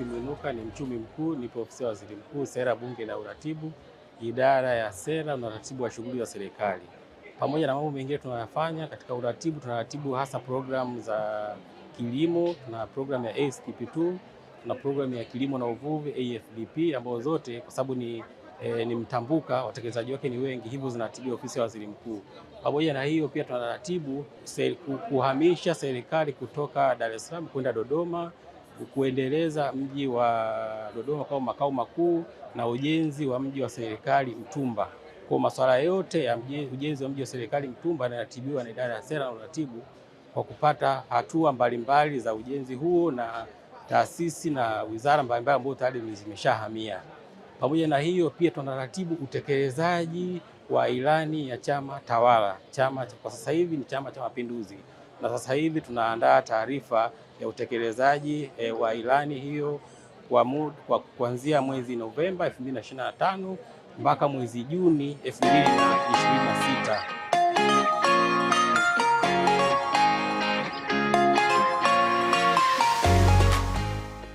Godfrey Mwinuka, ni mchumi mkuu, nipo ofisi ya Waziri Mkuu, Sera, Bunge na Uratibu, idara ya sera na uratibu wa shughuli za serikali. Pamoja na mambo mengine tunayofanya katika uratibu, tunaratibu hasa programu za kilimo, tuna programu ya ASTP2, tuna programu ya kilimo na uvuvi AFDP, ambazo zote kwa sababu ni mtambuka, watekelezaji wake ni wengi, hivyo zinaratibiwa ofisi ya Waziri Mkuu. Pamoja na hiyo pia tunaratibu kuhamisha serikali kutoka Dar es Salaam kwenda Dodoma, kuendeleza mji wa Dodoma kama makao makuu na ujenzi wa mji wa serikali Mtumba. Kwa masuala yote ya ujenzi wa mji wa serikali Mtumba yanaratibiwa na idara ya sera na uratibu kwa kupata hatua mbalimbali za ujenzi huo na taasisi na wizara mbalimbali ambazo tayari zimeshahamia. Pamoja na hiyo pia tunaratibu utekelezaji wa ilani ya chama tawala. Chama kwa sasa hivi ni Chama cha Mapinduzi, na sasa hivi tunaandaa taarifa ya utekelezaji wa ilani hiyo kuanzia mwezi Novemba 2025 mpaka mwezi Juni 2026.